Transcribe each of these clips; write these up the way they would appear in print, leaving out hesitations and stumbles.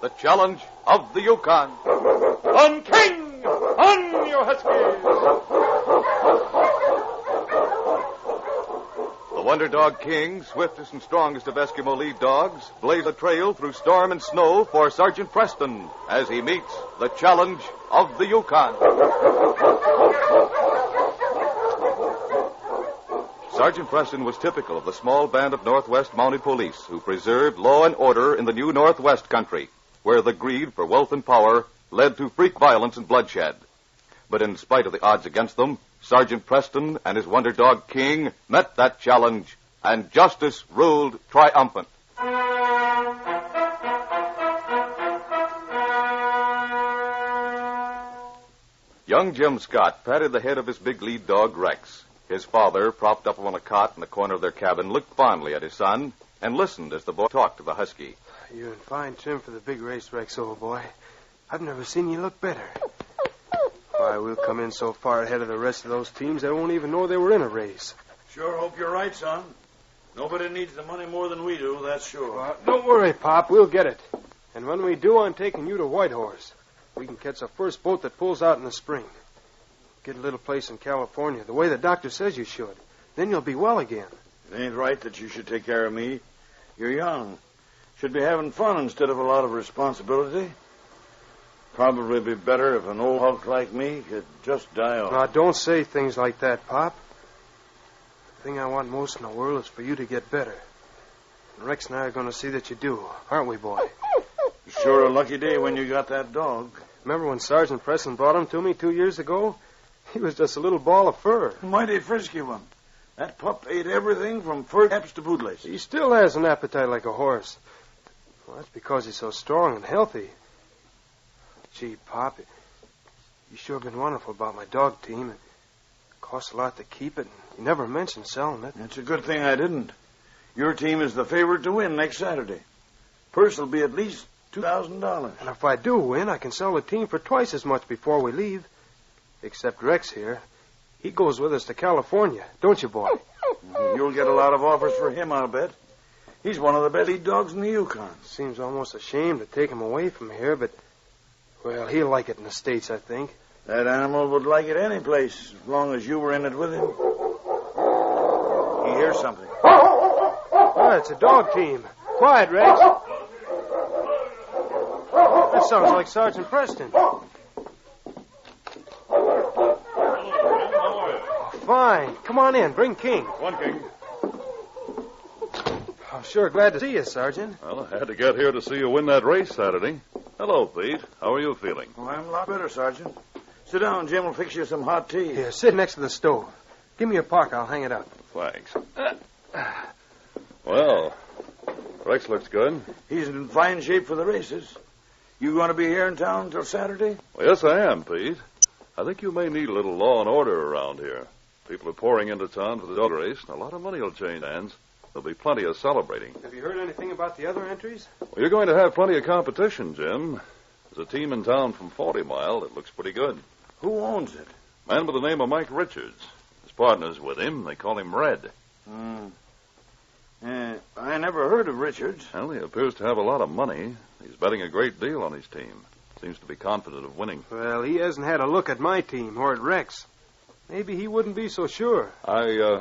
the challenge of the Yukon. On King! On, you Huskies! The Wonder Dog King, swiftest and strongest of Eskimo lead dogs, blazed a trail through storm and snow for Sergeant Preston as he meets the challenge of the Yukon. Sergeant Preston was typical of the small band of Northwest Mounted Police who preserved law and order in the new Northwest country, where the greed for wealth and power led to freak violence and bloodshed. But in spite of the odds against them, Sergeant Preston and his Wonder Dog King met that challenge, and justice ruled triumphant. Young Jim Scott patted the head of his big lead dog, Rex. His father, propped up on a cot in the corner of their cabin, looked fondly at his son and listened as the boy talked to the husky. You're in fine trim for the big race, Rex, old boy. I've never seen you look better. Why, we'll come in so far ahead of the rest of those teams they won't even know they were in a race. Sure hope you're right, son. Nobody needs the money more than we do, that's sure. Don't worry, Pop. We'll get it. And when we do, I'm taking you to Whitehorse. We can catch the first boat that pulls out in the spring. Get a little place in California, the way the doctor says you should. Then you'll be well again. It ain't right that you should take care of me. You're young. Should be having fun instead of a lot of responsibility. Probably be better if an old hulk like me could just die off. Now, don't say things like that, Pop. The thing I want most in the world is for you to get better. And Rex and I are going to see that you do, aren't we, boy? Sure a lucky day when you got that dog. Remember when Sergeant Preston brought him to me 2 years ago? He was just a little ball of fur. Mighty frisky one. That pup ate everything from fur caps to bootlaces. He still has an appetite like a horse. Well, that's because he's so strong and healthy. Gee, Pop, you sure been wonderful about my dog team. It costs a lot to keep it, and you never mentioned selling it. It's a good thing I didn't. Your team is the favorite to win next Saturday. Purse will be at least $2,000. And if I do win, I can sell the team for twice as much before we leave. Except Rex here. He goes with us to California, don't you, boy? You'll get a lot of offers for him, I'll bet. He's one of the best lead dogs in the Yukon. Seems almost a shame to take him away from here, but, well, he'll like it in the States, I think. That animal would like it any place, as long as you were in it with him. He hears something. Oh, it's a dog team. Quiet, Rex. That sounds like Sergeant Preston. Fine. Come on in. Bring King. One, King. I'm sure glad to see you, Sergeant. Well, I had to get here to see you win that race Saturday. Hello, Pete. How are you feeling? Well, I'm a lot better, Sergeant. Sit down. Jim will fix you some hot tea. Here, sit next to the stove. Give me your parka. I'll hang it up. Thanks. Well, Rex looks good. He's in fine shape for the races. You going to be here in town until Saturday? Well, yes, I am, Pete. I think you may need a little law and order around here. People are pouring into town for the dog race, and a lot of money will change hands. There'll be plenty of celebrating. Have you heard anything about the other entries? Well, you're going to have plenty of competition, Jim. There's a team in town from 40 Mile that looks pretty good. Who owns it? A man by the name of Mike Richards. His partner's with him. They call him Red. I never heard of Richards. Well, he appears to have a lot of money. He's betting a great deal on his team. Seems to be confident of winning. Well, he hasn't had a look at my team or at Rex. Maybe he wouldn't be so sure. I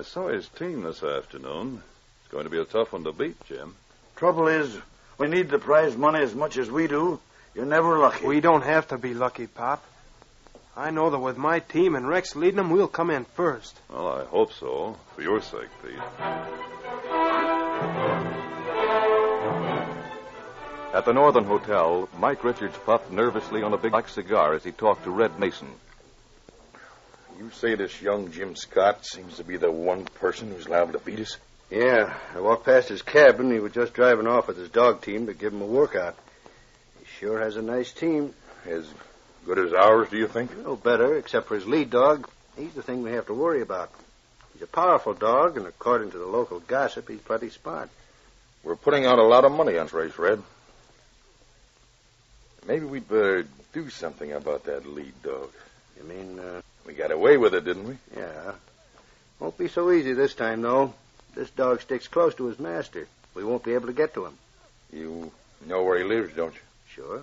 saw his team this afternoon. It's going to be a tough one to beat, Jim. Trouble is, we need the prize money as much as we do. You're never lucky. We don't have to be lucky, Pop. I know that with my team and Rex leading them, we'll come in first. Well, I hope so, for your sake, Pete. At the Northern Hotel, Mike Richards puffed nervously on a big black cigar as he talked to Red Mason. You say this young Jim Scott seems to be the one person who's liable to beat us? Yeah, I walked past his cabin. He was just driving off with his dog team to give him a workout. He sure has a nice team. As good as ours, do you think? No better, except for his lead dog. He's the thing we have to worry about. He's a powerful dog, and according to the local gossip, he's plenty smart. We're putting out a lot of money on this race, Red. Maybe we'd better do something about that lead dog. You mean, We got away with it, didn't we? Yeah. Won't be so easy this time, though. This dog sticks close to his master. We won't be able to get to him. You You know where he lives, don't you? Sure.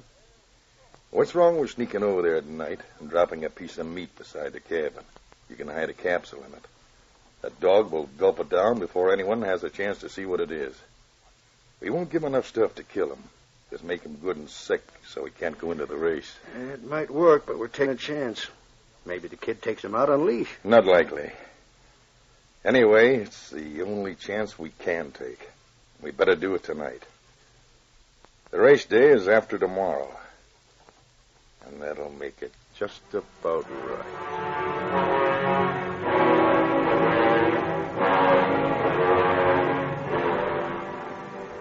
What's wrong with sneaking over there at night and dropping a piece of meat beside the cabin? You can hide a capsule in it. That dog will gulp it down before anyone has a chance to see what it is. We won't give him enough stuff to kill him. Just make him good and sick so he can't go into the race. It might work, but we're taking a chance. Maybe the kid takes him out on leash. Not likely. Anyway, it's the only chance we can take. We better do it tonight. The race day is after tomorrow. And that'll make it just about right.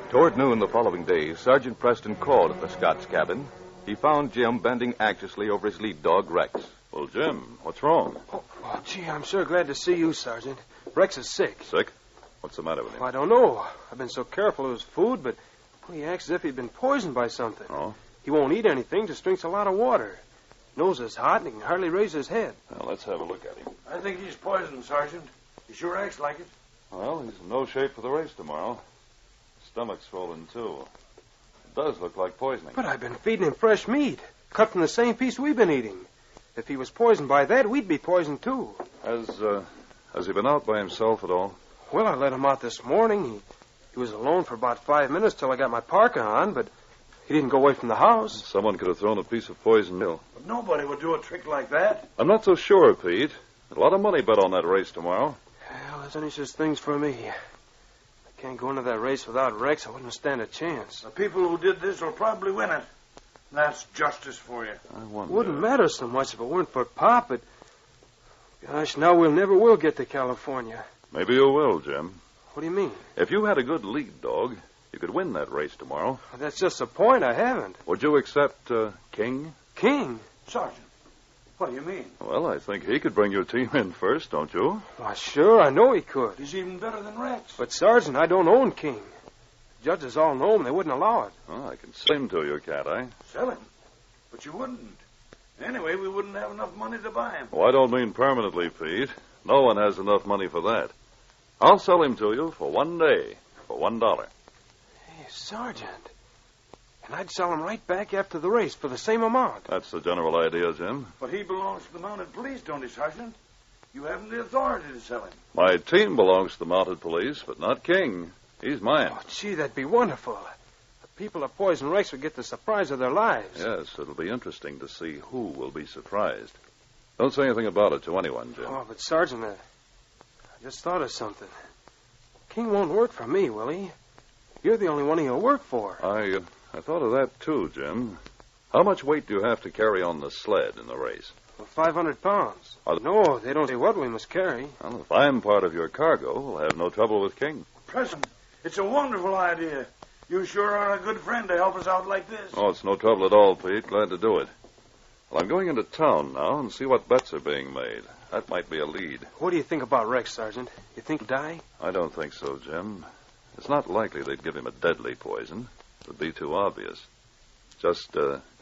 Toward noon the following day, Sergeant Preston called at the Scott's cabin. He found Jim bending anxiously over his lead dog, Rex. Well, Jim, what's wrong? Oh, gee, I'm sure glad to see you, Sergeant. Rex is sick. Sick? What's the matter with him? I don't know. I've been so careful of his food, but he acts as if he'd been poisoned by something. Oh? He won't eat anything, just drinks a lot of water. Nose is hot, and he can hardly raise his head. Well, let's have a look at him. I think he's poisoned, Sergeant. He sure acts like it. Well, he's in no shape for the race tomorrow. Stomach's swollen, too. It does look like poisoning. But I've been feeding him fresh meat, cut from the same piece we've been eating. If he was poisoned by that, we'd be poisoned, too. Has he been out by himself at all? Well, I let him out this morning. He was alone for about 5 minutes till I got my parka on, but he didn't go away from the house. Someone could have thrown a piece of poison meal. But nobody would do a trick like that. I'm not so sure, Pete. A lot of money bet on that race tomorrow. Well, there's any such things for me. I can't go into that race without Rex. I wouldn't stand a chance. The people who did this will probably win it. That's justice for you. I wonder. Wouldn't matter so much if it weren't for Pop, but... Gosh, now we'll never will get to California. Maybe you will, Jim. What do you mean? If you had a good lead dog, you could win that race tomorrow. Well, that's just the point. I haven't. Would you accept King? King? Sergeant, what do you mean? Well, I think he could bring your team in first, don't you? Why, sure, I know he could. He's even better than Rex. But, Sergeant, I don't own King. The judges all know him. They wouldn't allow it. Well, I can sell him to you, can't I? Sell him? But you wouldn't. Anyway, we wouldn't have enough money to buy him. Oh, I don't mean permanently, Pete. No one has enough money for that. I'll sell him to you for 1 day, for $1. Hey, Sergeant. And I'd sell him right back after the race for the same amount. That's the general idea, Jim. But he belongs to the mounted police, don't he, Sergeant? You haven't the authority to sell him. My team belongs to the mounted police, but not King. He's mine. Oh, gee, that'd be wonderful. The people at Poison Rex would get the surprise of their lives. Yes, it'll be interesting to see who will be surprised. Don't say anything about it to anyone, Jim. Oh, but, Sergeant, I just thought of something. King won't work for me, will he? You're the only one he'll work for. I thought of that, too, Jim. How much weight do you have to carry on the sled in the race? Well, 500 pounds. No, they don't say what we must carry. Well, if I'm part of your cargo, we'll have no trouble with King. Preston, it's a wonderful idea. You sure are a good friend to help us out like this. Oh, it's no trouble at all, Pete. Glad to do it. Well, I'm going into town now and see what bets are being made. That might be a lead. What do you think about Rex, Sergeant? You think he'll die? I don't think so, Jim. It's not likely they'd give him a deadly poison. It would be too obvious. Just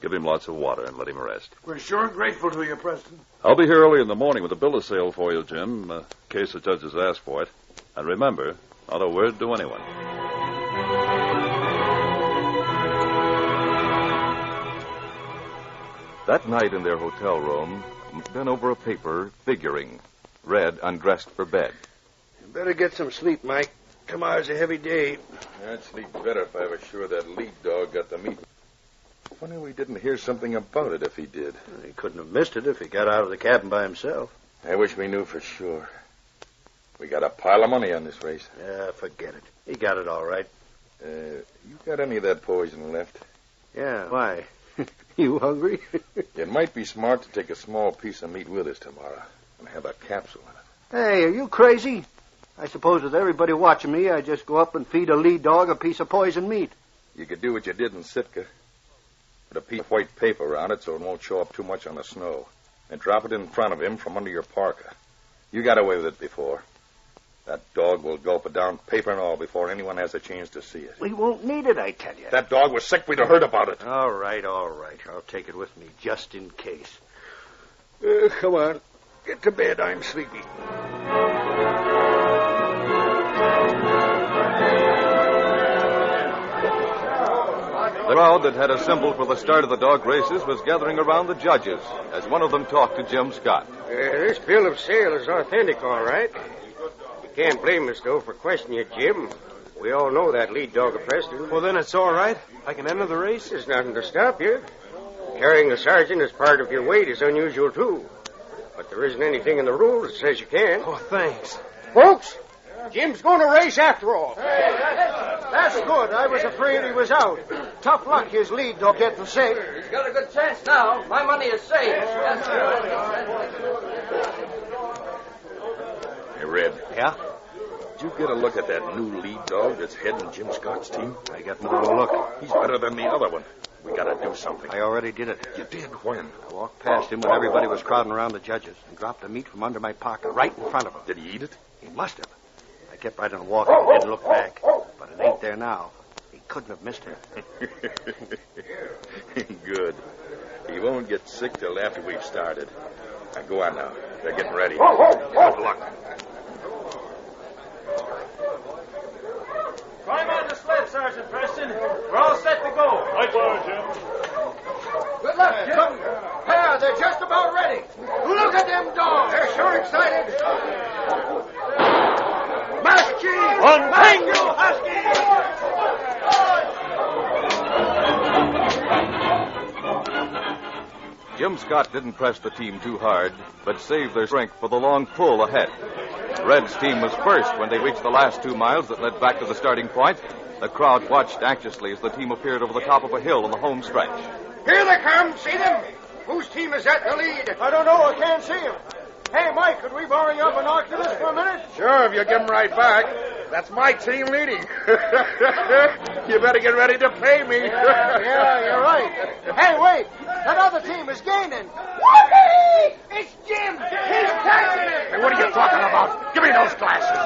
give him lots of water and let him rest. We're sure grateful to you, Preston. I'll be here early in the morning with a bill of sale for you, Jim, in case the judges ask for it. And remember, not a word to anyone. That night in their hotel room, bent over a paper, figuring. Red undressed for bed. You better get some sleep, Mike. Tomorrow's a heavy day. I'd sleep better if I was sure that lead dog got the meat. Funny we didn't hear something about it if he did. He couldn't have missed it if he got out of the cabin by himself. I wish we knew for sure. We got a pile of money on this race. Yeah, forget it. He got it all right. You got any of that poison left? Yeah, why? You hungry? It might be smart to take a small piece of meat with us tomorrow and have a capsule in it. Hey, are you crazy? I suppose with everybody watching me, I just go up and feed a lead dog a piece of poisoned meat. You could do what you did in Sitka. Put a piece of white paper around it so it won't show up too much on the snow. And drop it in front of him from under your parka. You got away with it before. That dog will gulp it down, paper and all, before anyone has a chance to see it. We won't need it, I tell you. That dog was sick. We'd have heard about it. All right. I'll take it with me, just in case. Come on. Get to bed. I'm sleepy. The crowd that had assembled for the start of the dog races was gathering around the judges as one of them talked to Jim Scott. This bill of sale is authentic, all right. You can't blame us, though, for questioning it, Jim. We all know that lead dog of Preston. Well, then it's all right. I can enter the race. There's nothing to stop you. Carrying a sergeant as part of your weight is unusual, too. But there isn't anything in the rules that says you can. Oh, thanks. Folks, Jim's going to race after all. Hey, that's good. I was afraid he was out. Tough luck his lead dog getting sick. He's got a good chance now. My money is safe. Hey, Red. Yeah? Did you get a look at that new lead dog that's heading Jim Scott's team? I got more of a look. He's better than the other one. We gotta do something. I already did it. You did? When? I walked past him when everybody was crowding around the judges and dropped the meat from under my pocket right in front of him. Did he eat it? He must have. I kept right on walking and didn't look back. But it ain't there now. He couldn't have missed it. Good. He won't get sick till after we've started. Now, go on now. They're getting ready. Good luck. Climb on the sled, Sergeant Preston. We're all set to go. Right there, Jim. Good luck, Jim. Pierre, they're just about ready. Look at them dogs. They're sure excited. Muskie! One Thank you, Husky! Jim Scott didn't press the team too hard, but saved their strength for the long pull ahead. Red's team was first when they reached the last 2 miles that led back to the starting point. The crowd watched anxiously as the team appeared over the top of a hill on the home stretch. Here they come. See them? Whose team is at the lead? I don't know. I can't see him. Hey, Mike, could we borrow your binoculars for a minute? Sure, if you give him right back. That's my team leading. You better get ready to pay me. Yeah, you're right. Hey, wait. That other team is gaining. Whoopee! It's Jim. He's catching it. Hey, what are you talking about? Give me those glasses.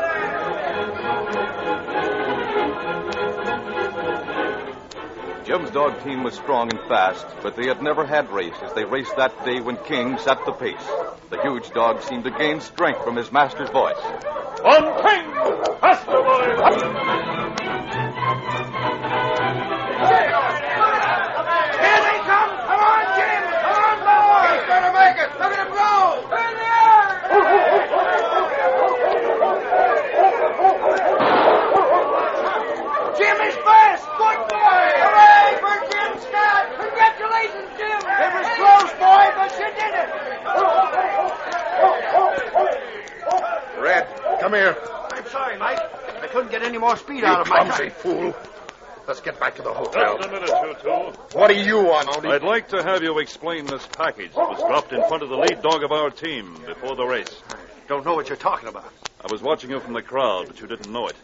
Jim's dog team was strong and fast, but they had never had race as they raced that day when King set the pace. The huge dog seemed to gain strength from his master's voice. On King! Faster, boys! Here they come. Come on, Jim. Come on, boy. He's going to make it. Look at him go. In the air. Jim is fast. Good boy. Hooray for Jim Scott. Congratulations, Jim. It was close, boy, but you did it. Red, come here. I'm sorry, Mike. I couldn't get any more speed out You of my clumsy fool. Let's get back to the hotel. Just a minute, you two. What do you want, Mountie? I'd like to have you explain this package that was dropped in front of the lead dog of our team before the race. Don't know what you're talking about. I was watching you from the crowd, but you didn't know it.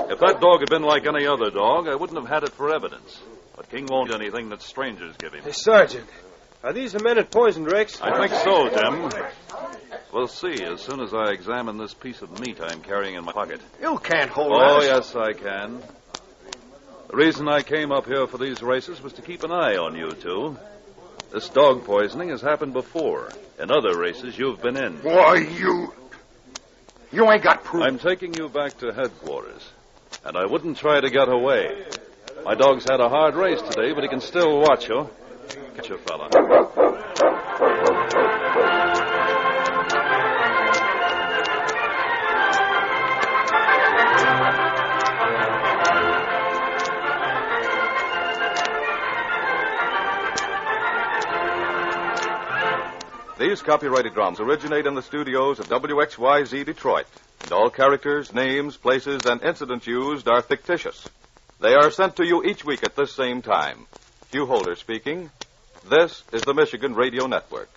If that dog had been like any other dog, I wouldn't have had it for evidence. But King won't do anything that strangers give him. Hey, Sergeant, are these the men at Poison Rex? I think so, Jim. We'll see as soon as I examine this piece of meat I'm carrying in my pocket. You can't hold Oh, us. yes, I can. The reason I came up here for these races was to keep an eye on you two. This dog poisoning has happened before. In other races you've been in. Why, you ain't got proof. I'm taking you back to headquarters. And I wouldn't try to get away. My dog's had a hard race today, but he can still watch you. Catch you, fella. These copyrighted dramas originate in the studios of WXYZ Detroit, and all characters, names, places, and incidents used are fictitious. They are sent to you each week at this same time. Hugh Holder speaking. This is the Michigan Radio Network.